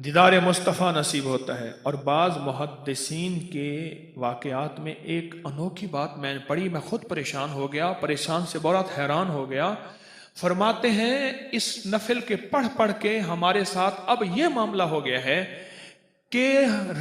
دیدار مصطفیٰ نصیب ہوتا ہے. اور بعض محدثین کے واقعات میں ایک انوکھی بات میں نے پڑھی، میں خود پریشان ہو گیا، پریشان سے بہت حیران ہو گیا. فرماتے ہیں اس نفل کے پڑھ پڑھ کے ہمارے ساتھ اب یہ معاملہ ہو گیا ہے کہ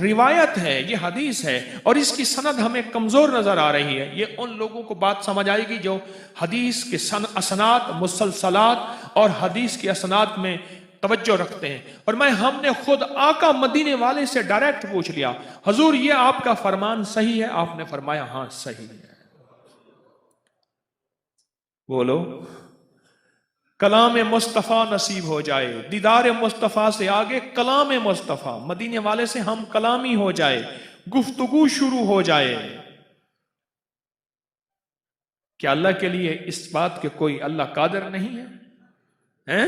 روایت ہے، یہ حدیث ہے اور اس کی سند ہمیں کمزور نظر آ رہی ہے. یہ ان لوگوں کو بات سمجھ آئے گی جو حدیث کے اسناد، مسلسلات اور حدیث کی اسناد میں توجہ رکھتے ہیں. اور ہم نے خود آقا مدینے والے سے ڈائریکٹ پوچھ لیا، حضور یہ آپ کا فرمان صحیح ہے؟ آپ نے فرمایا ہاں صحیح ہے. بولو کلام مصطفیٰ نصیب ہو جائے، دیدار مصطفیٰ سے آگے کلام مصطفیٰ، مدینے والے سے ہم کلامی ہو جائے، گفتگو شروع ہو جائے. کیا اللہ کے لیے اس بات کے کوئی اللہ قادر نہیں ہے؟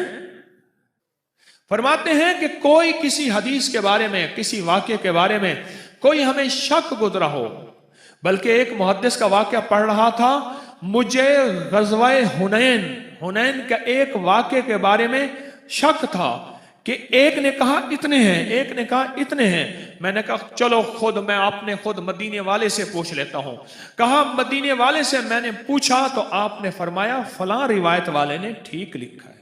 فرماتے ہیں کہ کوئی کسی حدیث کے بارے میں، کسی واقعے کے بارے میں کوئی ہمیں شک گزرا ہو، بلکہ ایک محدث کا واقعہ پڑھ رہا تھا، مجھے غزوہ حنین کا ایک واقعے کے بارے میں شک تھا کہ ایک نے کہا اتنے ہیں، ایک نے کہا اتنے ہیں. میں نے کہا چلو آپ نے خود مدینے والے سے پوچھ لیتا ہوں. کہا مدینے والے سے میں نے پوچھا تو آپ نے فرمایا فلاں روایت والے نے ٹھیک لکھا ہے.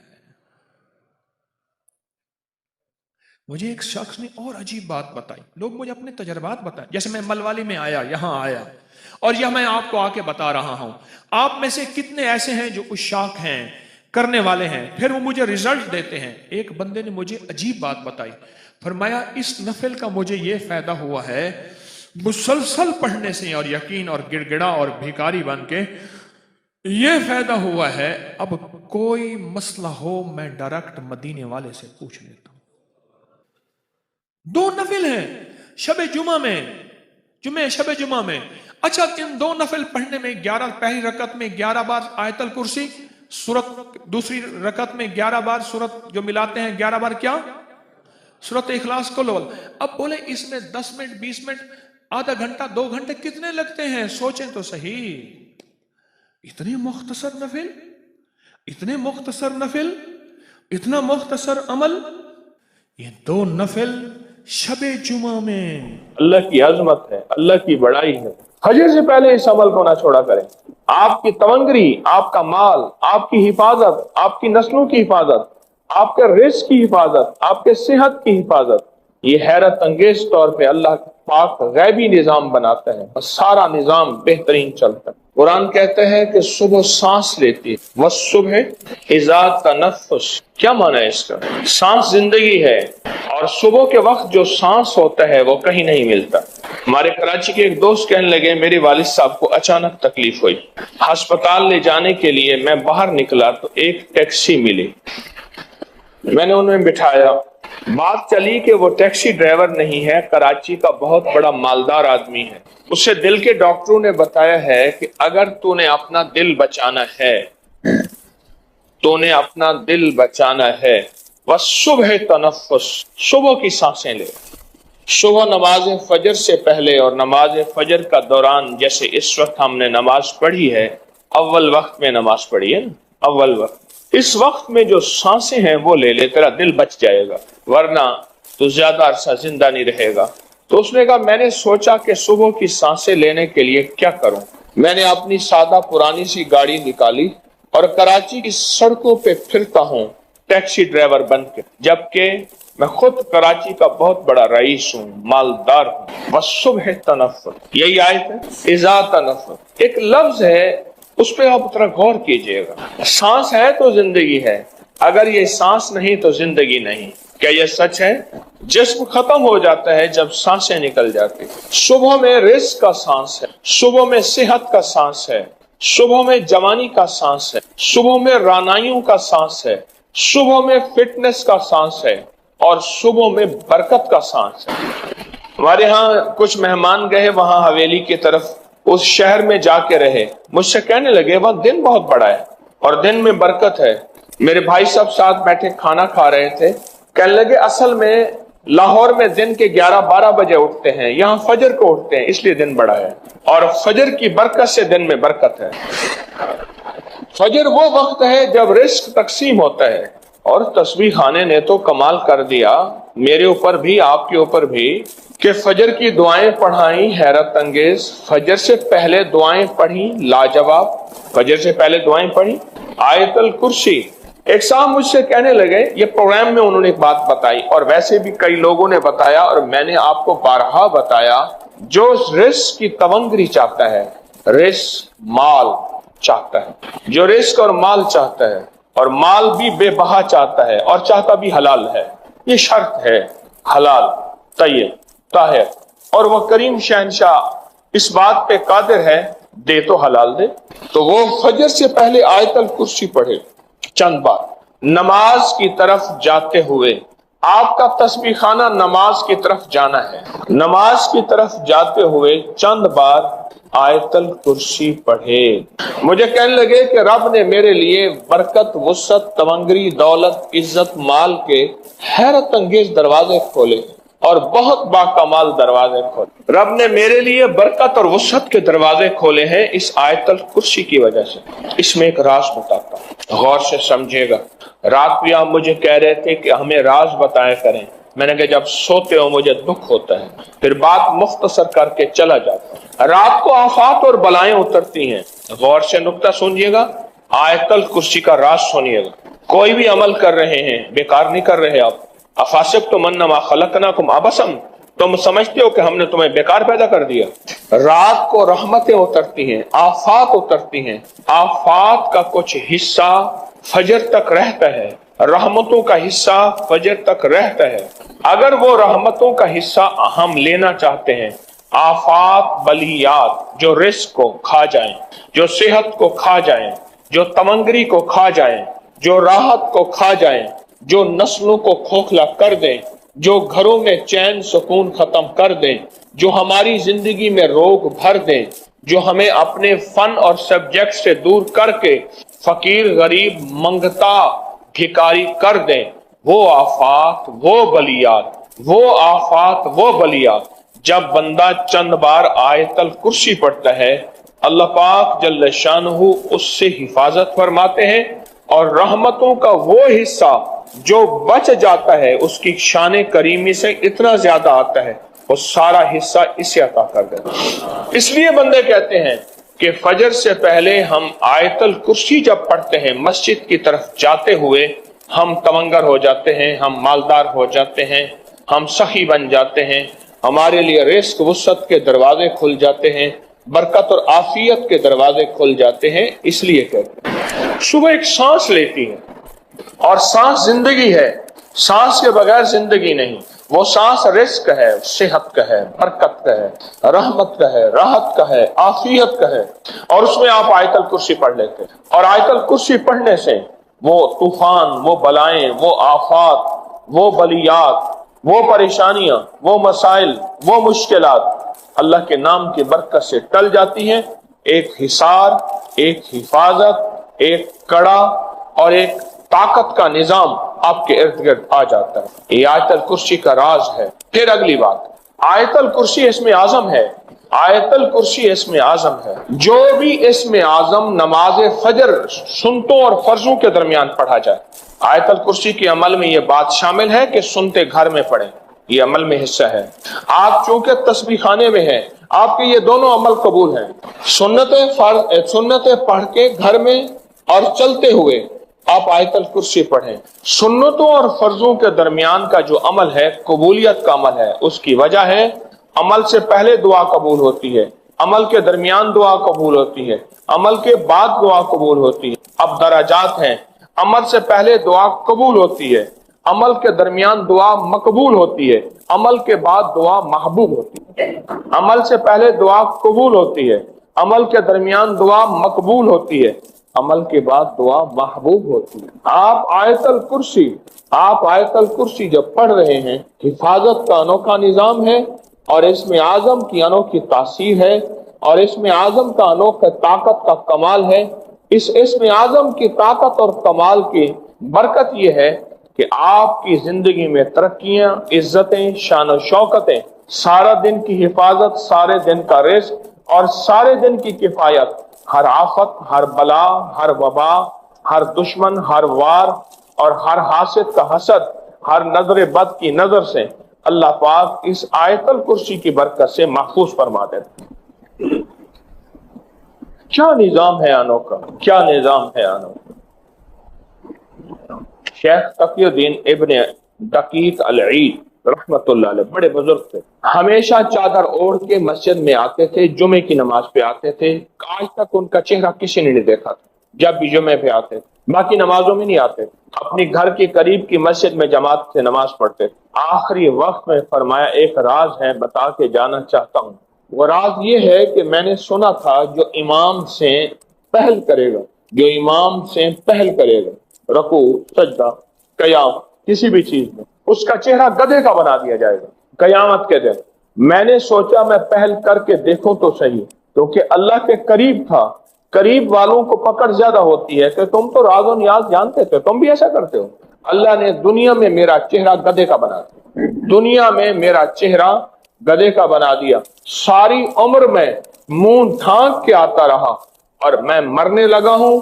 مجھے ایک شخص نے اور عجیب بات بتائی، لوگ مجھے اپنے تجربات بتائیں. جیسے میں ملوالی میں آیا، یہاں آیا اور یہ میں آپ کو آ کے بتا رہا ہوں. آپ میں سے کتنے ایسے ہیں جو عشاق ہیں، کرنے والے ہیں، پھر وہ مجھے ریزلٹ دیتے ہیں. ایک بندے نے مجھے عجیب بات بتائی، فرمایا اس نفل کا مجھے یہ فائدہ ہوا ہے مسلسل پڑھنے سے اور یقین اور گڑ گڑا اور بھیکاری بن کے یہ فائدہ ہوا ہے، اب کوئی مسئلہ ہو میں ڈائریکٹ مدینے والے سے پوچھ لیتا ہوں. 2 نفل ہیں شب جمعہ میں، شب جمعہ میں. اچھا ان 2 نفل پڑھنے میں 11 پہلی رکعت میں 11 بار آیت الکرسی سورت، دوسری رکعت میں 11 بار سورت جو ملاتے ہیں 11 بار کیا؟ سورت اخلاص کو لول. اب بولے اس میں 10 منٹ 20 منٹ آدھا گھنٹہ 2 گھنٹے کتنے لگتے ہیں؟ سوچیں تو صحیح. اتنے مختصر نفل، اتنے مختصر نفل، اتنا مختصر عمل. یہ 2 نفل شب جمعہ میں. اللہ کی عظمت ہے، اللہ کی بڑائی ہے. حجر سے پہلے اس عمل کو نہ چھوڑا کریں. آپ کی تونگری، آپ کا مال، آپ کی حفاظت، آپ کی نسلوں کی حفاظت، آپ کے رزق کی حفاظت، آپ کے صحت کی حفاظت، یہ حیرت انگیز طور پہ اللہ پاک غیبی نظام بناتا ہے اور سارا نظام بہترین چلتا ہے. قرآن کہتا ہے کہ صبح سانس لیتی ہے، وَالصُّبْحِ اِذَا تَنَفَّسَ. کیا معنی ہے اس کا؟ سانس زندگی ہے اور صبح کے وقت جو سانس ہوتا ہے وہ کہیں نہیں ملتا. ہمارے کراچی کے ایک دوست کہنے لگے میرے والد صاحب کو اچانک تکلیف ہوئی، ہسپتال لے جانے کے لیے میں باہر نکلا تو ایک ٹیکسی ملی، میں نے انہیں بٹھایا. بات چلی کہ وہ ٹیکسی ڈرائیور نہیں ہے، کراچی کا بہت بڑا مالدار آدمی ہے. اسے دل کے ڈاکٹروں نے بتایا ہے کہ اگر تو نے اپنا دل بچانا ہے، تو نے اپنا دل بچانا ہے، وَالصُّبْحِ تَنَفَّسْ، صبح کی سانسیں لے. صبح نماز فجر سے پہلے اور نماز فجر کا دوران، جیسے اس وقت ہم نے نماز پڑھی ہے، اول وقت میں نماز پڑھی ہے نا، اول وقت، اس وقت میں جو سانسیں ہیں وہ لے لے، تیرا دل بچ جائے گا، ورنہ تو زیادہ عرصہ زندہ نہیں رہے گا. تو اس نے کہا میں نے سوچا کہ صبح کی سانسیں لینے کے لیے کیا کروں. میں نے اپنی سادہ پرانی سی گاڑی نکالی اور کراچی کی سڑکوں پہ پھرتا ہوں ٹیکسی ڈرائیور بن کے، جبکہ میں خود کراچی کا بہت بڑا رئیس ہوں، مالدار ہوں. وَالصُّبْحِ تَنَفَّسْ، یہی آیت ہے، اِذَا تَنَفَّسْ. ایک لفظ ہے، اس پہ آپ ذرا غور کیجئے گا. سانس ہے تو زندگی ہے، اگر یہ سانس نہیں تو زندگی نہیں. کیا یہ سچ ہے؟ جسم ختم ہو جاتا ہے جب سانسیں نکل جاتی. صبح میں رزق کا سانس ہے، صبح میں صحت کا سانس ہے، صبح میں جوانی کا سانس ہے، صبح میں رانائیوں کا سانس ہے، صبح میں فٹنس کا سانس ہے اور صبح میں برکت کا سانس ہے. ہمارے ہاں کچھ مہمان گئے وہاں حویلی کی طرف، اس شہر میں جا کے رہے، مجھ سے کہنے لگے وہاں دن بہت بڑا ہے اور دن میں برکت ہے. میرے بھائی صاحب ساتھ بیٹھے کھانا کھا رہے تھے، کہنے لگے اصل میں لاہور میں دن کے 11-12 بجے اٹھتے ہیں، یہاں فجر کو اٹھتے ہیں، اس لیے دن بڑا ہے اور فجر کی برکت سے دن میں برکت ہے. فجر وہ وقت ہے جب رزق تقسیم ہوتا ہے، اور تسبیح خانے نے تو کمال کر دیا، میرے اوپر بھی آپ کے اوپر بھی، کہ فجر کی دعائیں پڑھائیں حیرت انگیز، فجر سے پہلے دعائیں پڑھی لاجواب، فجر سے پہلے دعائیں پڑھی آیت الکرسی۔ ایک صاحب مجھ سے کہنے لگے، یہ پروگرام میں انہوں نے ایک بات بتائی اور ویسے بھی کئی لوگوں نے بتایا اور میں نے آپ کو بارہا بتایا، جو رزق کی تونگری چاہتا ہے، رزق مال چاہتا ہے، جو رزق اور مال چاہتا ہے اور مال بھی بے بہا چاہتا ہے اور چاہتا بھی حلال ہے، یہ شرط ہے، حلال طیب طاہر، اور وہ کریم شہنشاہ اس بات پہ قادر ہے، دے تو حلال دے، تو وہ فجر سے پہلے آیت الکرسی پڑھے چند بار، نماز کی طرف جاتے ہوئے۔ آپ کا تسبیح خانہ نماز کی طرف جانا ہے، نماز کی طرف جاتے ہوئے چند بار آیت الکرسی پڑھے۔ مجھے کہنے لگے کہ رب نے میرے لیے برکت، وسعت، تونگری، دولت، عزت، مال کے حیرت انگیز دروازے کھولے اور بہت باکمال دروازے کھولے، رب نے میرے لیے برکت اور وسعت کے دروازے کھولے ہیں اس آیت الکرسی کی وجہ سے۔ اس میں ایک راز بتاتا ہوں، غور سے سمجھے گا۔ رات بھی آپ مجھے کہہ رہے تھے کہ ہمیں راز بتایا کریں، میں نے کہا جب سوتے ہو مجھے دکھ ہوتا ہے، پھر بات مختصر کر کے چلا جاتا ہے۔ رات کو آفات اور بلائیں اترتی ہیں، غور سے نکتہ سنیے گا، آیت الکرسی کا راز سنیے گا۔ کوئی بھی عمل کر رہے ہیں، بیکار نہیں کر رہے آپ، افاسبتم انما خلقناکم عبثا، تم سمجھتے ہو کہ ہم نے تمہیں بیکار پیدا کر دیا؟ رات کو رحمتیں اترتی ہیں، آفات اترتی ہیں، آفات کا کچھ حصہ فجر تک رہتا ہے، رحمتوں کا حصہ فجر تک رہتا ہے۔ اگر وہ رحمتوں کا حصہ ہم لینا چاہتے ہیں، آفات بلیات جو رزق کو کھا جائیں، جو صحت کو کھا جائیں، جو تونگری کو کھا جائیں، جو راحت کو کھا جائیں، جو نسلوں کو کھوکھلا کر دیں، جو گھروں میں چین سکون ختم کر دیں، جو ہماری زندگی میں روگ بھر دیں، جو ہمیں اپنے فن اور سبجیکٹ سے دور کر کے فقیر غریب منگتا بھکاری کر دیں، وہ آفات، وہ بلیات، وہ آفات، وہ بلیات جب بندہ چند بار آیت الکرسی پڑھتا ہے، اللہ پاک جل شانہ اس سے حفاظت فرماتے ہیں، اور رحمتوں کا وہ حصہ جو بچ جاتا ہے اس کی شان کریمی سے اتنا زیادہ آتا ہے، وہ سارا حصہ اسے عطا کر دیتا ہے۔ اس لیے بندے کہتے ہیں کہ فجر سے پہلے ہم آیت الکرسی جب پڑھتے ہیں، مسجد کی طرف جاتے ہوئے ہم تونگر ہو جاتے ہیں، ہم مالدار ہو جاتے ہیں، ہم سخی بن جاتے ہیں، ہمارے لیے رزق وسعت کے دروازے کھل جاتے ہیں، برکت اور عافیت کے دروازے کھل جاتے ہیں۔ اس لیے کہتے ہیں صبح ایک سانس لیتی ہے، اور سانس زندگی ہے، سانس کے بغیر زندگی نہیں، وہ سانس رزق ہے، صحت کا ہے، برکت کا ہے، رحمت کا ہے، راحت کا ہے، عافیت کا ہے، اور اس میں آپ آیت الکرسی پڑھ لیتے ہیں، اور آیت الکرسی پڑھنے سے وہ طوفان، وہ بلائیں، وہ آفات، وہ بلیات، وہ پریشانیاں، وہ مسائل، وہ مشکلات اللہ کے نام کی برکت سے ٹل جاتی ہیں۔ ایک حصار، ایک حفاظت، ایک کڑا اور ایک طاقت کا نظام آپ کے ارد گرد آ جاتا ہے۔ یہ آیت الکرسی کا راز ہے۔ پھر اگلی بات، آیت الکرسی اسم اعظم ہے، آیت الکرسی اسم اعظم ہے۔ جو بھی اسم اعظم نماز فجر سنتوں اور فرضوں کے درمیان پڑھا جائے، آیت الکرسی کے عمل میں یہ بات شامل ہے کہ سنتے گھر میں پڑھیں، یہ عمل میں حصہ ہے۔ آپ چونکہ تسبیح خانے میں ہیں، آپ کے یہ دونوں عمل قبول ہیں، سنتیں پڑھ کے گھر میں اور چلتے ہوئے آپ آیت الکرسی پڑھیں۔ سنتوں اور فرضوں کے درمیان کا جو عمل ہے قبولیت کا عمل ہے، اس کی وجہ ہے عمل سے پہلے دعا قبول ہوتی ہے، عمل کے درمیان دعا قبول ہوتی ہے، عمل کے بعد دعا قبول ہوتی ہے۔ اب درجات ہیں، عمل سے پہلے دعا قبول ہوتی ہے، عمل کے درمیان دعا مقبول ہوتی ہے، عمل کے بعد دعا محبوب ہوتی ہے۔ عمل سے پہلے دعا قبول ہوتی ہے، عمل کے درمیان دعا مقبول ہوتی ہے، عمل کے بعد دعا محبوب ہوتی ہے۔ آپ آیت الکرسی جب پڑھ رہے ہیں، حفاظت کا انوکھا نظام ہے، اور اسم اعظم کی انوکھی تاثیر ہے، اور اسم اعظم کا انوکھا طاقت کا کمال ہے۔ اس اسم اعظم کی طاقت اور کمال کی برکت یہ ہے کہ آپ کی زندگی میں ترقیاں، عزتیں، شان و شوکتیں، سارا دن کی حفاظت، سارے دن کا رزق اور سارے دن کی کفایت، ہر آفت، ہر بلا، ہر وبا، ہر دشمن، ہر وار اور ہر حاسد کا حسد، ہر نظر بد کی نظر سے اللہ پاک اس آیت الکرسی کی برکت سے محفوظ فرما دیتے ہیں۔ کیا نظام ہے انوکھا، کیا نظام ہے انوکھا۔ شیخ تقی الدین ابن دقیق العید رحمت اللہ علیہ بڑے بزرگ تھے، ہمیشہ چادر اوڑھ کے مسجد میں آتے تھے، جمعے کی نماز پہ آتے تھے، آج تک ان کا چہرہ کسی نے نہیں دیکھا تھا جب بھی جمعے پہ آتے تھے، باقی نمازوں میں نہیں آتے، اپنی گھر کے قریب کی مسجد میں جماعت سے نماز پڑھتے تھے۔ آخری وقت میں فرمایا ایک راز ہے بتا کے جانا چاہتا ہوں، وہ راز یہ ہے کہ میں نے سنا تھا جو امام سے پہل کرے گا، جو امام سے پہل کرے گا رکوع سجدہ قیام کسی بھی چیز میں، اس کا چہرہ گدھے کا بنا دیا جائے گا قیامت کے دن۔ میں نے سوچا میں پہل کر کے دیکھوں تو صحیح، کیونکہ اللہ کے قریب تھا، قریب والوں کو پکڑ زیادہ ہوتی ہے کہ تم تو راز و نیاز جانتے تھے، تم بھی ایسا کرتے ہو۔ اللہ نے دنیا میں میرا چہرہ گدھے کا بنا دیا، دنیا میں میرا چہرہ گدھے کا بنا دیا، ساری عمر میں منہ ڈھانک کے آتا رہا، اور میں مرنے لگا ہوں،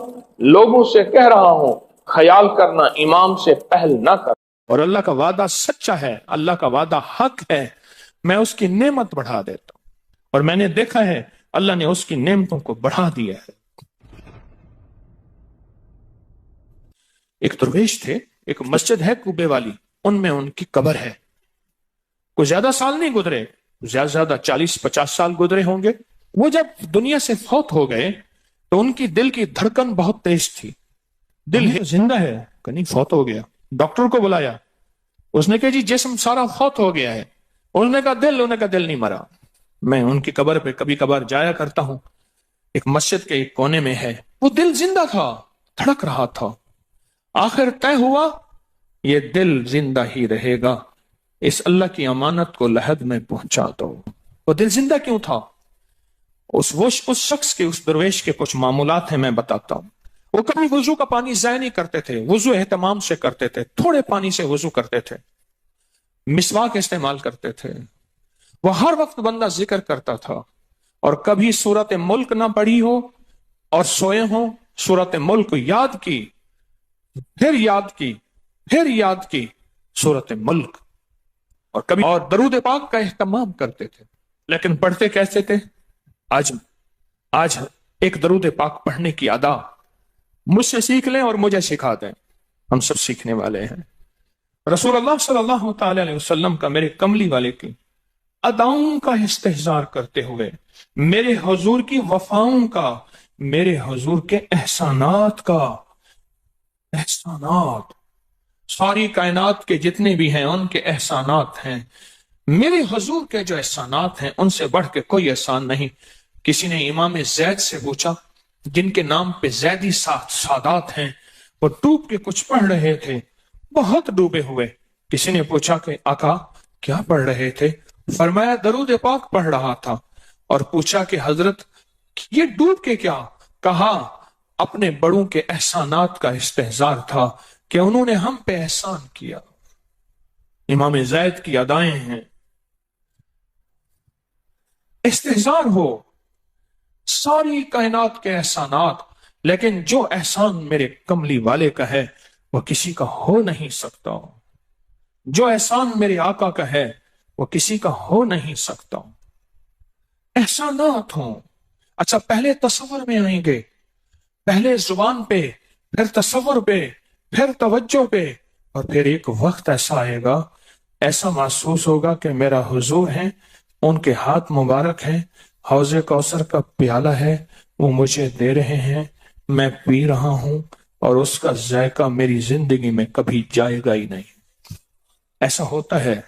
لوگوں سے کہہ رہا ہوں خیال کرنا امام سے پہل نہ کر۔ اور اللہ کا وعدہ سچا ہے، اللہ کا وعدہ حق ہے، میں اس کی نعمت بڑھا دیتا ہوں، اور میں نے دیکھا ہے اللہ نے اس کی نعمتوں کو بڑھا دیا ہے۔ ایک درویش تھے، ایک مسجد ہے کوبے والی، ان میں ان کی قبر ہے، کوئی زیادہ سال نہیں گزرے، زیادہ زیادہ 40-50 سال گزرے ہوں گے۔ وہ جب دنیا سے فوت ہو گئے تو ان کی دل کی دھڑکن بہت تیز تھی، دل زندہ ہے کہ نہیں فوت ہو گیا، ڈاکٹر کو بلایا، اس نے کہا جی جسم سارا فوت ہو گیا ہے، انہوں نے کہا دل نہیں مرا۔ میں ان کی قبر پہ کبھی کبھار جایا کرتا ہوں، ایک مسجد کے ایک کونے میں ہے، وہ دل زندہ تھا، دھڑک رہا تھا۔ آخر طے ہوا یہ دل زندہ ہی رہے گا، اس اللہ کی امانت کو لحد میں پہنچا دو۔ وہ دل زندہ کیوں تھا؟ اس شخص کے، اس درویش کے کچھ معمولات ہیں، میں بتاتا ہوں۔ وہ کبھی وضو کا پانی ضائع نہیں کرتے تھے، وضو اہتمام سے کرتے تھے، تھوڑے پانی سے وضو کرتے تھے، مسواک استعمال کرتے تھے، وہ ہر وقت بندہ ذکر کرتا تھا، اور کبھی سورت ملک نہ پڑھی ہو اور سوئے ہوں، سورت ملک یاد کی، پھر یاد کی سورت ملک، اور کبھی اور درود پاک کا اہتمام کرتے تھے۔ لیکن پڑھتے کیسے تھے؟ آج ایک درود پاک پڑھنے کی ادا مجھ سے سیکھ لیں اور مجھے سکھا دیں، ہم سب سیکھنے والے ہیں۔ رسول اللہ صلی اللہ تعالی علیہ وسلم کا، میرے کملی والے کی اداؤں کا استحضار کرتے ہوئے، میرے حضور کی وفاؤں کا، میرے حضور کے احسانات کا، احسانات ساری کائنات کے جتنے بھی ہیں ان کے احسانات ہیں، میرے حضور کے جو احسانات ہیں ان سے بڑھ کے کوئی احسان نہیں۔ کسی نے امام زید سے پوچھا، جن کے نام پہ زیدی سادات ہیں، وہ ڈوب کے کچھ پڑھ رہے تھے، بہت ڈوبے ہوئے۔ کسی نے پوچھا کہ آقا کیا پڑھ رہے تھے؟ فرمایا درود پاک پڑھ رہا تھا۔ اور پوچھا کہ حضرت یہ ڈوب کے کیا؟ کہا اپنے بڑوں کے احسانات کا استحضار تھا کہ انہوں نے ہم پہ احسان کیا۔ امام زید کی ادائیں ہیں، استحضار ہو ساری کائنات کے احسانات، لیکن جو احسان میرے کملی والے کا ہے وہ کسی کا ہو نہیں سکتا، جو احسان میرے آقا کا ہے وہ کسی کا ہو نہیں سکتا۔ احسانات ہوں، اچھا پہلے تصور میں آئیں گے، پہلے زبان پہ، پھر تصور پہ، پھر توجہ پہ، اور پھر ایک وقت ایسا آئے گا، ایسا محسوس ہوگا کہ میرا حضور ہے، ان کے ہاتھ مبارک ہیں، حوض کوثر کا پیالہ ہے، وہ مجھے دے رہے ہیں، میں پی رہا ہوں، اور اس کا ذائقہ میری زندگی میں کبھی جائے گا ہی نہیں۔ ایسا ہوتا ہے،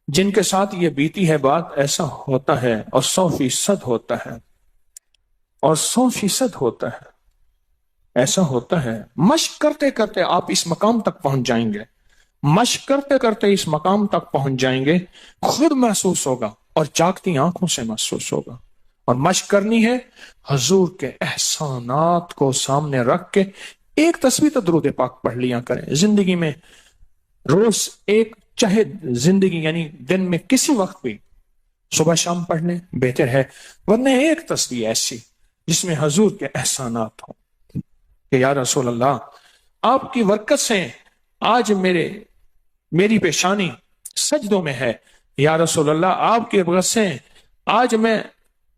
جن کے ساتھ یہ بیتی ہے بات، ایسا ہوتا ہے، اور 100% ہوتا ہے، اور 100% ہوتا ہے، ایسا ہوتا ہے۔ مشق کرتے کرتے آپ اس مقام تک پہنچ جائیں گے، مشق کرتے کرتے اس مقام تک پہنچ جائیں گے، خود محسوس ہوگا اور جاگتی آنکھوں سے محسوس ہوگا۔ اور مشق کرنی ہے حضور کے احسانات کو سامنے رکھ کے، ایک تصویر تو درود پاک پڑھ لیا کریں زندگی میں، روز ایک، چاہے زندگی یعنی دن میں کسی وقت بھی صبح شام پڑھ لیں بہتر ہے، ورنہ ایک تصویر ایسی جس میں حضور کے احسانات ہوں کہ یا رسول اللہ آپ کی برکت سے آج میری پیشانی سجدوں میں ہے. یا رسول اللہ آپ کی برکت سے آج میں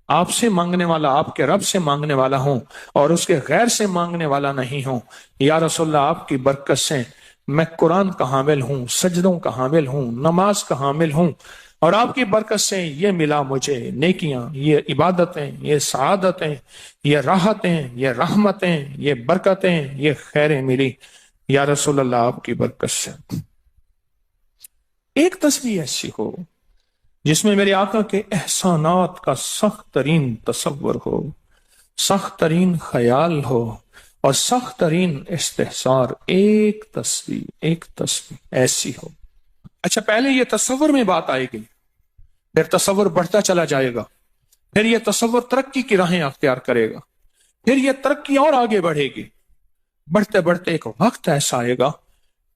آپ سے مانگنے والا، آپ کے رب سے مانگنے والا ہوں اور اس کے غیر سے مانگنے والا نہیں ہوں. یا رسول اللہ آپ کی برکت سے میں قرآن کا حامل ہوں، سجدوں کا حامل ہوں، نماز کا حامل ہوں، اور آپ کی برکت سے یہ ملا مجھے نیکیاں، یہ عبادتیں، یہ سعادتیں، یہ راحتیں، یہ رحمتیں، یہ برکتیں، یہ خیریں ملی یا رسول اللہ آپ کی برکت سے. ایک تصویر ایسی ہو جس میں میرے آقا کے احسانات کا سخت ترین تصور ہو، سخت ترین خیال ہو اور سخت ترین استحصار. ایک تصویر ایسی ہو. اچھا، پہلے یہ تصور میں بات آئے گی، پھر تصور بڑھتا چلا جائے گا، پھر یہ تصور ترقی کی راہیں اختیار کرے گا، پھر یہ ترقی اور آگے بڑھے گی. بڑھتے بڑھتے ایک وقت ایسا آئے گا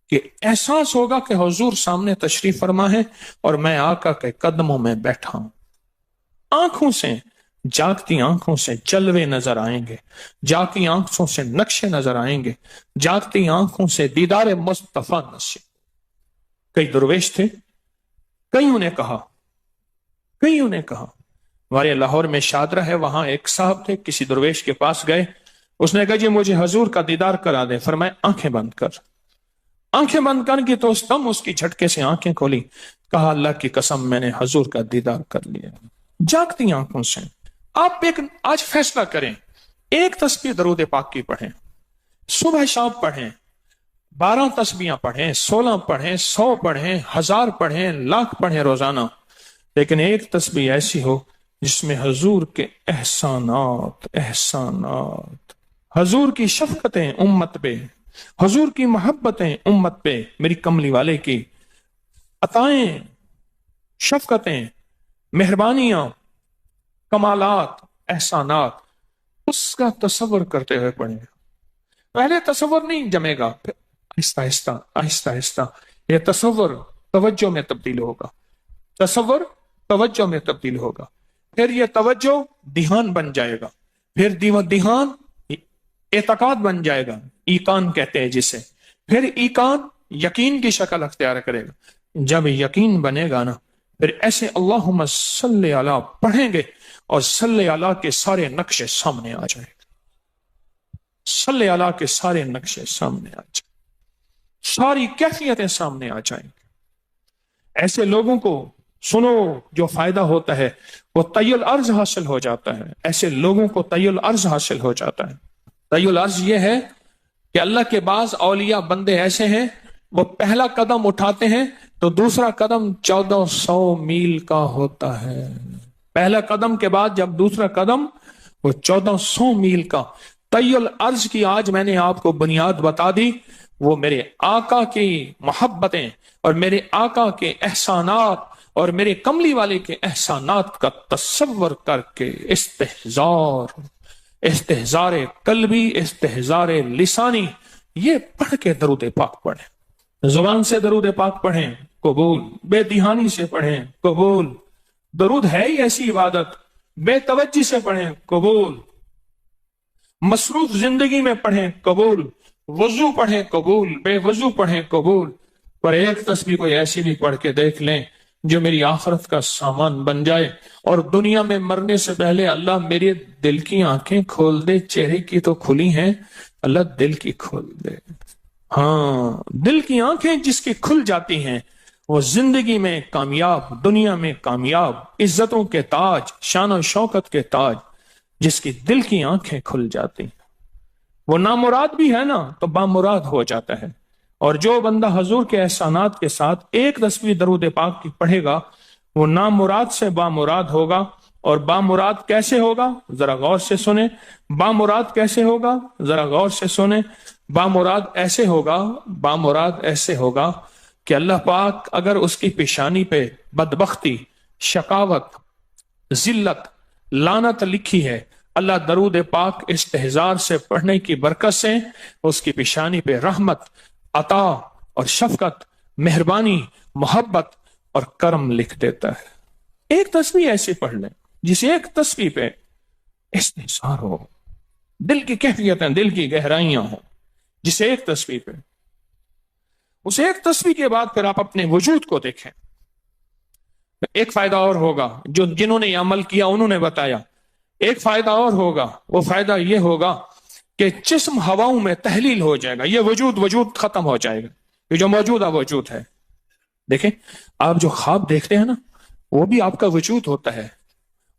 کہ احساس ہوگا کہ حضور سامنے تشریف فرما ہے اور میں آقا کے قدموں میں بیٹھا ہوں. آنکھوں سے، جاگتی آنکھوں سے جلوے نظر آئیں گے، جاگتی آنکھوں سے نقشے نظر آئیں گے، جاگتی آنکھوں سے دیدار مصطفیٰ نصیب. کئی درویش تھے، کئیوں نے کہا ہمارے لاہور میں شادرہ ہے، وہاں ایک صاحب تھے، کسی درویش کے پاس گئے، اس نے کہا جی مجھے حضور کا دیدار کرا دے. فرمایا آنکھیں بند کر. آنکھیں بند کر کے تو اس دم اس کی جھٹکے سے آنکھیں کھولی. کہا اللہ کی قسم میں نے حضور کا دیدار کر لیا. جاگتی آنکھوں سے آپ آج فیصلہ کریں، ایک تسبیح درود پاک کی پڑھیں، صبح شام پڑھیں، 12 تسبیحاں پڑھیں، 16 پڑھیں، 100 پڑھیں، 1000 پڑھیں، لاکھ پڑھیں روزانہ، لیکن ایک تسبیح ایسی ہو جس میں حضور کے احسانات، حضور کی شفقتیں امت پہ، حضور کی محبتیں امت پہ، میری کملی والے کی عطائیں، شفقتیں، مہربانیاں، کمالات، احسانات، اس کا تصور کرتے ہوئے پڑھیں. پہلے تصور نہیں جمے گا، پھر آہستہ آہستہ یہ تصور توجہ میں تبدیل ہوگا، تصور توجہ میں تبدیل ہوگا، پھر یہ توجہ دھیان بن جائے گا، پھر دھیان اعتقاد بن جائے گا، ایقان کہتے ہیں جسے، پھر ایقان یقین کی شکل اختیار کرے گا. جب یقین بنے گا نا، پھر ایسے اللہم صلی علی پڑھیں گے اور صلی علی کے سارے نقشے سامنے آ جائیں گے، صلی علی کے سارے نقشے سامنے آ جائیں گے، ساری کیفیتیں سامنے آ جائیں گے. ایسے لوگوں کو سنو جو فائدہ ہوتا ہے وہ طی الارض حاصل ہو جاتا ہے. ایسے لوگوں کو طی الارض حاصل ہو جاتا ہے. طی الارض یہ ہے کہ اللہ کے بعض اولیاء بندے ایسے ہیں، وہ پہلا قدم اٹھاتے ہیں تو دوسرا قدم 1400 میل کا ہوتا ہے. پہلا قدم کے بعد جب دوسرا قدم، وہ 1400 میل کا. طی الارض کی آج میں نے آپ کو بنیاد بتا دی. وہ میرے آقا کی محبتیں اور میرے آقا کے احسانات اور میرے کملی والے کے احسانات کا تصور کر کے استحزار قلبی، استحزار لسانی، یہ پڑھ کے درود پاک پڑھیں. زبان سے درود پاک پڑھیں، قبول. بے دہانی سے پڑھیں، قبول. درود ہے ہی ایسی عبادت، بے توجہ سے پڑھیں، قبول. مصروف زندگی میں پڑھیں، قبول. وضو پڑھیں، قبول. بے وضو پڑھیں، قبول. پر ایک تسبیح کوئی ایسی بھی پڑھ کے دیکھ لیں جو میری آخرت کا سامان بن جائے، اور دنیا میں مرنے سے پہلے اللہ میرے دل کی آنکھیں کھول دے. چہرے کی تو کھلی ہیں، اللہ دل کی کھول دے. ہاں، دل کی آنکھیں جس کی کھل جاتی ہیں وہ زندگی میں کامیاب، دنیا میں کامیاب، عزتوں کے تاج، شان و شوکت کے تاج. جس کی دل کی آنکھیں کھل جاتی ہیں وہ نامراد بھی ہے نا تو بامراد ہو جاتا ہے. اور جو بندہ حضور کے احسانات کے ساتھ ایک تسبیح درود پاک کی پڑھے گا وہ نامراد سے بامراد ہوگا. اور بامراد کیسے ہوگا؟ ذرا غور سے سنیں. بامراد کیسے ہوگا؟ ذرا غور سے سنیں. بامراد ایسے ہوگا کہ اللہ پاک اگر اس کی پیشانی پہ بدبختی، شقاوت، ذلت، لعنت لکھی ہے، اللہ درود پاک استحزار سے پڑھنے کی برکت سے اس کی پیشانی پہ رحمت، عطا اور شفقت، مہربانی، محبت اور کرم لکھ دیتا ہے. ایک تسبیح ایسی پڑھ لیں جس ایک تسبیح پہ استحزار ہو، دل کی کیفیتیں، دل کی گہرائیاں ہوں. جس ایک تسبیح پہ، اس ایک تسبیح کے بعد پھر آپ اپنے وجود کو دیکھیں. ایک فائدہ اور ہوگا جو جنہوں نے یہ عمل کیا انہوں نے بتایا. ایک فائدہ اور ہوگا، وہ فائدہ یہ ہوگا کہ جسم ہواؤں میں تحلیل ہو جائے گا. یہ وجود ختم ہو جائے گا، یہ جو موجودہ وجود ہے. دیکھیں آپ جو خواب دیکھتے ہیں نا، وہ بھی آپ کا وجود ہوتا ہے،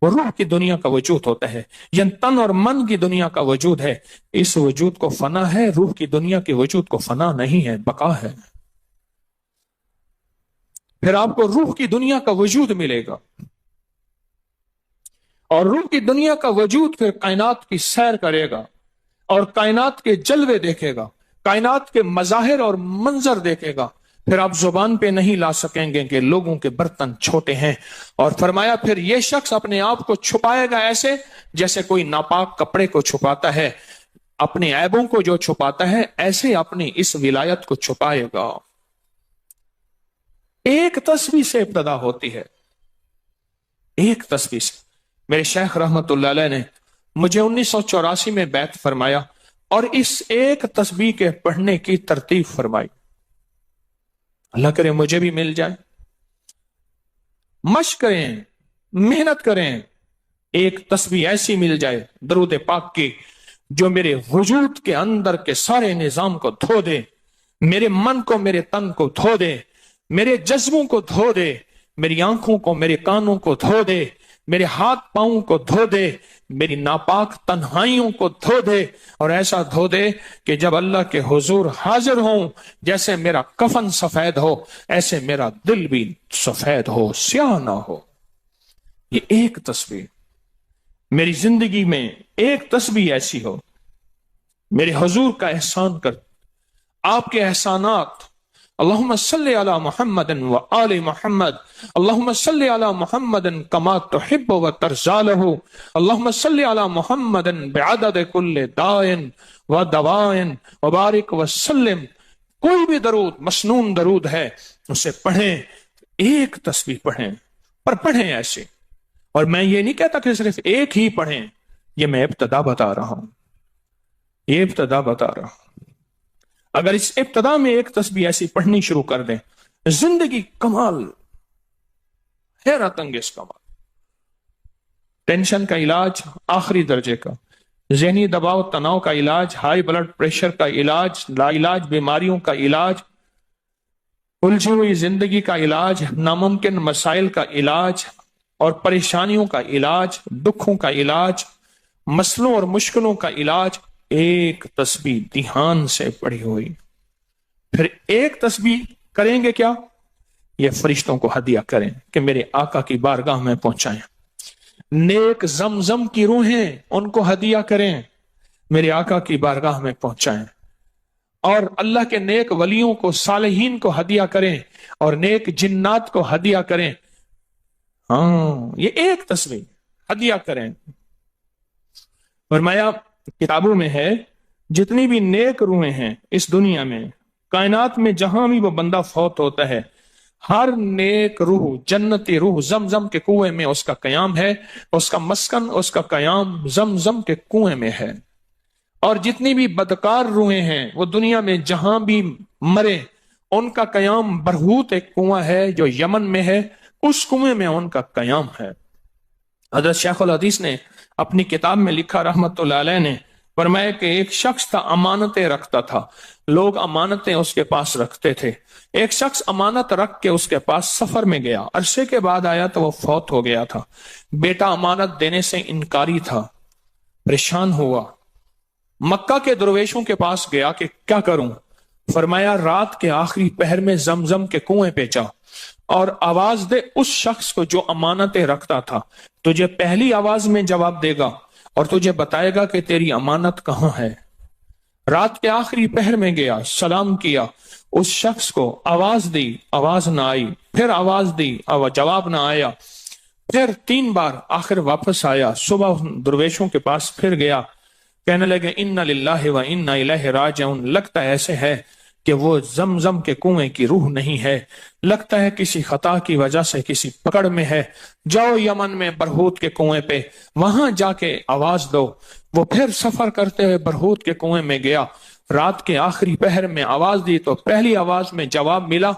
وہ روح کی دنیا کا وجود ہوتا ہے، یہ تن اور من کی دنیا کا وجود ہے. اس وجود کو فنا ہے، روح کی دنیا کے وجود کو فنا نہیں ہے، بقا ہے. پھر آپ کو روح کی دنیا کا وجود ملے گا، اور روح کی دنیا کا وجود پھر کائنات کی سیر کرے گا اور کائنات کے جلوے دیکھے گا، کائنات کے مظاہر اور منظر دیکھے گا. پھر آپ زبان پہ نہیں لا سکیں گے کہ لوگوں کے برتن چھوٹے ہیں. اور فرمایا پھر یہ شخص اپنے آپ کو چھپائے گا ایسے جیسے کوئی ناپاک کپڑے کو چھپاتا ہے، اپنے عیبوں کو جو چھپاتا ہے ایسے اپنی اس ولایت کو چھپائے گا. ایک تسبیح سے ابتدا ہوتی ہے، ایک تسبیح سے. میرے شیخ رحمت اللہ علیہ نے مجھے 1984 میں بیعت فرمایا اور اس ایک تسبیح کے پڑھنے کی ترتیب فرمائی. اللہ کرے مجھے بھی مل جائے. مشق کریں، محنت کریں، ایک تسبیح ایسی مل جائے درود پاک کی جو میرے وجود کے اندر کے سارے نظام کو دھو دے، میرے من کو، میرے تن کو دھو دے، میرے جذبوں کو دھو دے، میری آنکھوں کو، میرے کانوں کو دھو دے، میرے ہاتھ پاؤں کو دھو دے، میری ناپاک تنہائیوں کو دھو دے، اور ایسا دھو دے کہ جب اللہ کے حضور حاضر ہوں جیسے میرا کفن سفید ہو ایسے میرا دل بھی سفید ہو، سیاہ نہ ہو. یہ ایک تسبیح میری زندگی میں، ایک تسبیح ایسی ہو میرے حضور کا احسان کر، آپ کے احسانات. اللہم صلی علی محمد و آل محمد، اللہم صلی علی محمد کما تحب و ترضى له، اللہم صلی علی محمد بعدد کل داء و دواء وبارک وسلم. کوئی بھی درود، مسنون درود ہے، اسے پڑھیں، ایک تسبیح پڑھیں، پر پڑھیں ایسے. اور میں یہ نہیں کہتا کہ صرف ایک ہی پڑھیں، یہ میں ابتدا بتا رہا ہوں، یہ ابتدا بتا رہا ہوں. اگر اس ابتدا میں ایک تسبیح ایسی پڑھنی شروع کر دیں، زندگی کمال، حیرت انگیز کمال. ٹینشن کا علاج آخری درجے کا، ذہنی دباؤ تناؤ کا علاج، ہائی بلڈ پریشر کا علاج، لا علاج بیماریوں کا علاج، الجھی ہوئی زندگی کا علاج، ناممکن مسائل کا علاج اور پریشانیوں کا علاج، دکھوں کا علاج، مسئلوں اور مشکلوں کا علاج، ایک تسبیح دھیان سے پڑھی ہوئی. پھر ایک تسبیح کریں گے کیا؟ یہ فرشتوں کو ہدیہ کریں کہ میرے آقا کی بارگاہ میں پہنچائیں. نیک زمزم کی روحیں ان کو ہدیہ کریں، میرے آقا کی بارگاہ میں پہنچائیں. اور اللہ کے نیک ولیوں کو، صالحین کو ہدیہ کریں اور نیک جنات کو ہدیہ کریں. ہاں یہ ایک تسبیح ہدیہ کریں. فرمایا کتابوں میں ہے جتنی بھی نیک روحیں ہیں اس دنیا میں، کائنات میں جہاں بھی وہ بندہ فوت ہوتا ہے، ہر نیک روح، جنتی روح زمزم کے کنویں میں اس کا قیام ہے، اس کا مسکن، اس کا قیام زمزم کے کنویں میں ہے. اور جتنی بھی بدکار روحیں ہیں وہ دنیا میں جہاں بھی مرے، ان کا قیام برہوت ایک کنواں ہے جو یمن میں ہے، اس کنویں میں ان کا قیام ہے. حضرت شیخ الحدیث نے اپنی کتاب میں لکھا رحمت اللہ علیہ نے، فرمایا کہ ایک شخص تھا امانتیں رکھتا تھا، لوگ امانتیں اس کے پاس رکھتے تھے. ایک شخص امانت رکھ کے اس کے پاس سفر میں گیا، عرصے کے بعد آیا تو وہ فوت ہو گیا تھا. بیٹا امانت دینے سے انکاری تھا، پریشان ہوا، مکہ کے درویشوں کے پاس گیا کہ کیا کروں. فرمایا رات کے آخری پہر میں زمزم کے کنویں پہ جا اور آواز دے اس شخص کو جو امانتیں رکھتا تھا، تجھے پہلی آواز میں جواب دے گا اور تجھے بتائے گا کہ تیری امانت کہاں ہے. رات کے آخری پہر میں گیا، سلام کیا، اس شخص کو آواز دی، آواز نہ آئی، پھر آواز دی، جواب نہ آیا، پھر 3 بار، آخر واپس آیا. صبح درویشوں کے پاس پھر گیا، کہنے لگے ان للہ و انا الیہ راجعون. لگتا ایسے ہے کہ وہ زمزم کے کنویں کی روح نہیں ہے، لگتا ہے کسی خطا کی وجہ سے کسی پکڑ میں ہے. جاؤ یمن میں برہوت کے کنویں پہ، وہاں جا کے آواز دو. وہ پھر سفر کرتے ہوئے برہوت کے کنویں میں گیا. رات کے آخری پہر میں آواز دی تو پہلی آواز میں جواب ملا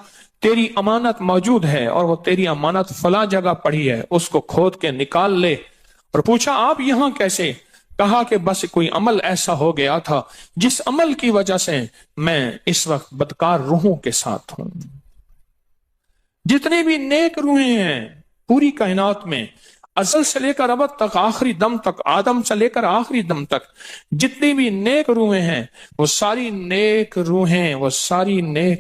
تیری امانت موجود ہے اور وہ تیری امانت فلاں جگہ پڑی ہے، اس کو کھود کے نکال لے۔ اور پوچھا آپ یہاں کیسے؟ کہا کہ بس کوئی عمل ایسا ہو گیا تھا جس عمل کی وجہ سے میں اس وقت بدکار روحوں کے ساتھ ہوں۔ جتنے بھی نیک روحیں ہیں پوری کائنات میں، ازل سے لے کر ابد تک، آخری دم تک، آدم سے لے کر آخری دم تک، جتنی بھی نیک روحیں ہیں وہ ساری نیک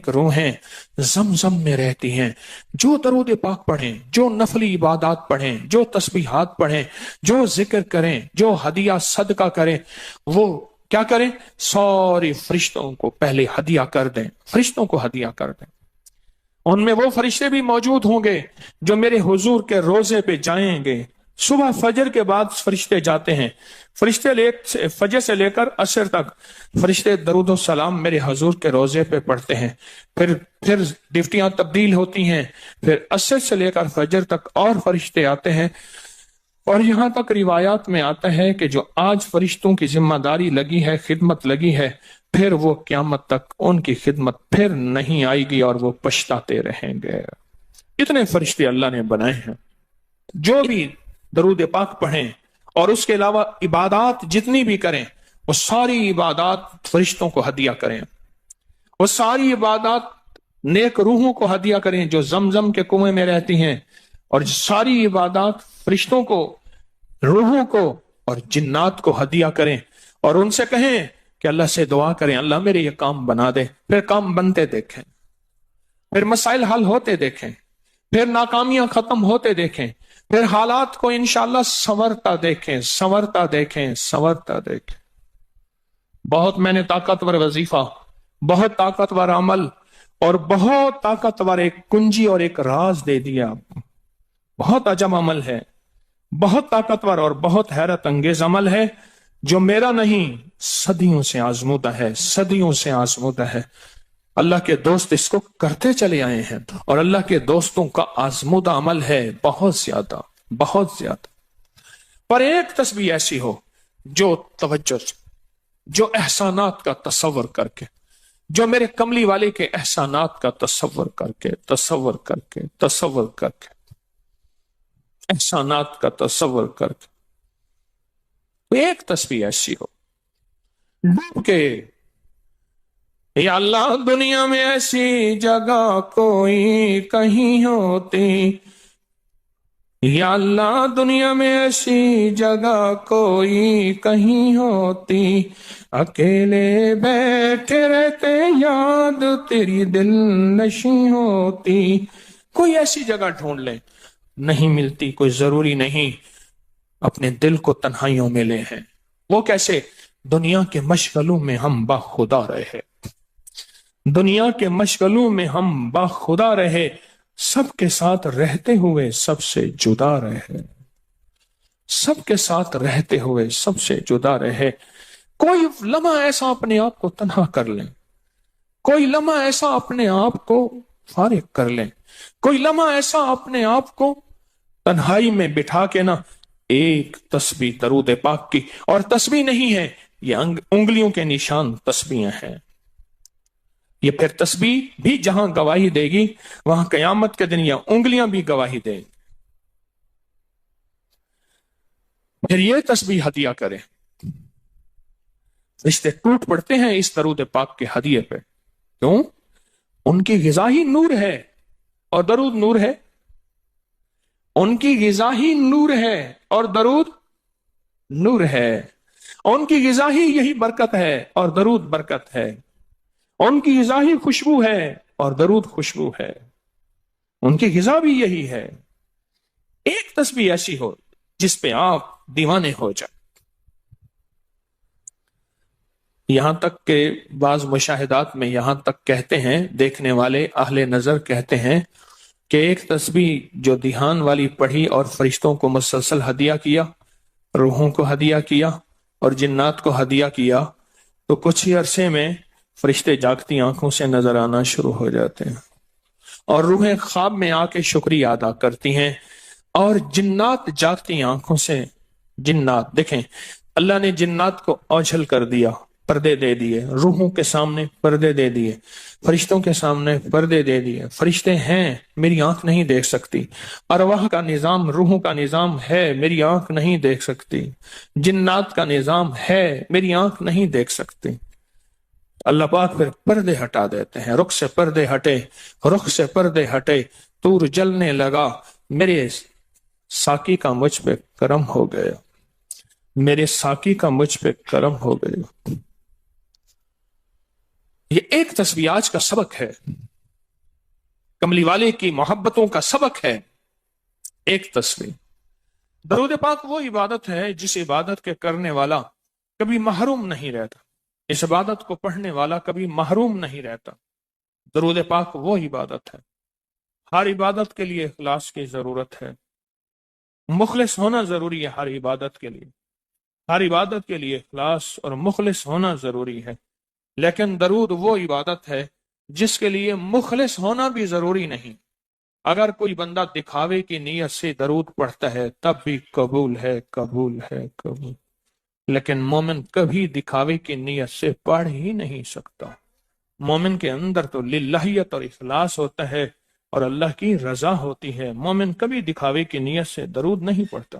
روحیں زمزم میں رہتی ہیں۔ جو درود پاک پڑھیں، جو نفلی عبادات پڑھیں، جو تسبیحات پڑھیں، جو ذکر کریں، جو ہدیہ صدقہ کریں، وہ کیا کریں؟ ساری فرشتوں کو پہلے ہدیہ کر دیں، فرشتوں کو ہدیہ کر دیں۔ ان میں وہ فرشتے بھی موجود ہوں گے جو میرے حضور کے روزے پہ جائیں گے۔ صبح فجر کے بعد فرشتے جاتے ہیں، فجر سے لے کر عصر تک فرشتے درود و سلام میرے حضور کے روزے پہ پڑھتے ہیں۔ پھر ڈیوٹیاں تبدیل ہوتی ہیں، پھر عصر سے لے کر فجر تک اور فرشتے آتے ہیں، اور یہاں تک روایات میں آتا ہے کہ جو آج فرشتوں کی ذمہ داری لگی ہے، خدمت لگی ہے، پھر وہ قیامت تک ان کی خدمت پھر نہیں آئے گی اور وہ پچھتاتے رہیں گے۔ اتنے فرشتے اللہ نے بنائے ہیں۔ جو بھی درود پاک پڑھیں اور اس کے علاوہ عبادات جتنی بھی کریں، وہ ساری عبادات فرشتوں کو ہدیہ کریں، وہ ساری عبادات نیک روحوں کو ہدیہ کریں جو زمزم کے کنویں میں رہتی ہیں، اور ساری عبادات فرشتوں کو، روحوں کو اور جنات کو ہدیہ کریں، اور ان سے کہیں کہ اللہ سے دعا کریں اللہ میرے یہ کام بنا دے۔ پھر کام بنتے دیکھیں، پھر مسائل حل ہوتے دیکھیں، پھر ناکامیاں ختم ہوتے دیکھیں، پھر حالات کو انشاءاللہ سنورتا دیکھیں۔ بہت میں نے طاقتور وظیفہ، بہت طاقتور عمل اور بہت طاقتور ایک کنجی اور ایک راز دے دیا آپ کو۔ بہت عجب عمل ہے، بہت طاقتور اور بہت حیرت انگیز عمل ہے، جو میرا نہیں، صدیوں سے آزمودہ ہے۔ اللہ کے دوست اس کو کرتے چلے آئے ہیں، اور اللہ کے دوستوں کا آزمودہ عمل ہے بہت زیادہ۔ پر ایک تسبیح ایسی ہو جو توجہ سے، جو احسانات کا تصور کر کے، جو میرے کملی والے کے احسانات کا تصور کر کے احسانات کا تصور کر کے، ایک تسبیح ایسی ہو ڈوب کے، یا اللہ دنیا میں ایسی جگہ کوئی کہیں ہوتی، یا اللہ دنیا میں ایسی جگہ کوئی کہیں ہوتی، اکیلے بیٹھے رہتے یاد تیری دل نشیں ہوتی۔ کوئی ایسی جگہ ڈھونڈ لیں، نہیں ملتی، کوئی ضروری نہیں اپنے دل کو تنہائیوں میں لے ہیں۔ وہ کیسے؟ دنیا کے مشغلوں میں ہم باخدا رہے، دنیا کے مشغلوں میں ہم باخدا رہے، سب کے ساتھ رہتے ہوئے سب سے جدا رہے، سب کے ساتھ رہتے ہوئے سب سے جدا رہے۔ کوئی لمحہ ایسا اپنے آپ کو تنہا کر لیں، کوئی لمحہ ایسا اپنے آپ کو فارغ کر لیں، کوئی لمحہ ایسا اپنے آپ کو تنہائی میں بٹھا کے نا ایک تسبیح درود پاک کی، اور تسبیح نہیں ہے یہ انگلیوں کے نشان تسبیحیں ہیں۔ یہ پھر تسبیح بھی جہاں گواہی دے گی وہاں قیامت کے دن یہ انگلیاں بھی گواہی دیں گی۔ پھر یہ تسبیح ہدیہ کریں، رشتے ٹوٹ پڑتے ہیں اس درود پاک کے ہدیے پہ۔ کیوں؟ ان کی غذا ہی نور ہے اور درود نور ہے، ان کی غذا ہی نور ہے اور درود نور ہے، ان کی غذا ہی یہی برکت ہے اور درود برکت ہے، ان کی غذا ہی خوشبو ہے اور درود خوشبو ہے، ان کی غذا بھی یہی ہے۔ ایک تسبیح ایسی ہو جس پہ آپ دیوانے ہو جائیں۔ یہاں تک کہ بعض مشاہدات میں یہاں تک کہتے ہیں، دیکھنے والے اہل نظر کہتے ہیں کہ ایک تسبیح جو دھیان والی پڑھی اور فرشتوں کو مسلسل ہدیہ کیا، روحوں کو ہدیہ کیا اور جنات کو ہدیہ کیا، تو کچھ ہی عرصے میں فرشتے جاگتی آنکھوں سے نظر آنا شروع ہو جاتے ہیں، اور روحیں خواب میں آ کے شکریہ ادا کرتی ہیں، اور جنات جاگتی آنکھوں سے، جنات دیکھیں اللہ نے جنات کو اوجھل کر دیا، پردے دے دیے، روحوں کے سامنے پردے دے دیے، فرشتوں کے سامنے پردے دے دیے۔ فرشتے ہیں، میری آنکھ نہیں دیکھ سکتی، ارواح کا نظام، روحوں کا نظام ہے، میری آنکھ نہیں دیکھ سکتی، جنات کا نظام ہے، میری آنکھ نہیں دیکھ سکتی۔ اللہ پاک پھر پردے ہٹا دیتے ہیں، رخ سے پردے ہٹے، رخ سے پردے ہٹے، طور جلنے لگا، میرے ساقی کا مجھ پہ کرم ہو گیا، میرے ساقی کا مجھ پہ کرم ہو گیا۔ یہ ایک تصویر آج کا سبق ہے، کملی والے کی محبتوں کا سبق ہے، ایک تصویر۔ درود پاک وہ عبادت ہے جس عبادت کے کرنے والا کبھی محروم نہیں رہتا، اس عبادت کو پڑھنے والا کبھی محروم نہیں رہتا۔ درود پاک وہ عبادت ہے، ہر عبادت کے لیے اخلاص کی ضرورت ہے، مخلص ہونا ضروری ہے ہر عبادت کے لیے، ہر عبادت کے لیے اخلاص اور مخلص ہونا ضروری ہے۔ لیکن درود وہ عبادت ہے جس کے لیے مخلص ہونا بھی ضروری نہیں۔ اگر کوئی بندہ دکھاوے کی نیت سے درود پڑھتا ہے تب بھی قبول ہے، قبول ہے، قبول۔ لیکن مومن کبھی دکھاوے کی نیت سے پڑھ ہی نہیں سکتا۔ مومن کے اندر تو للہیت اور اخلاص ہوتا ہے اور اللہ کی رضا ہوتی ہے۔ مومن کبھی دکھاوے کی نیت سے درود نہیں پڑھتا۔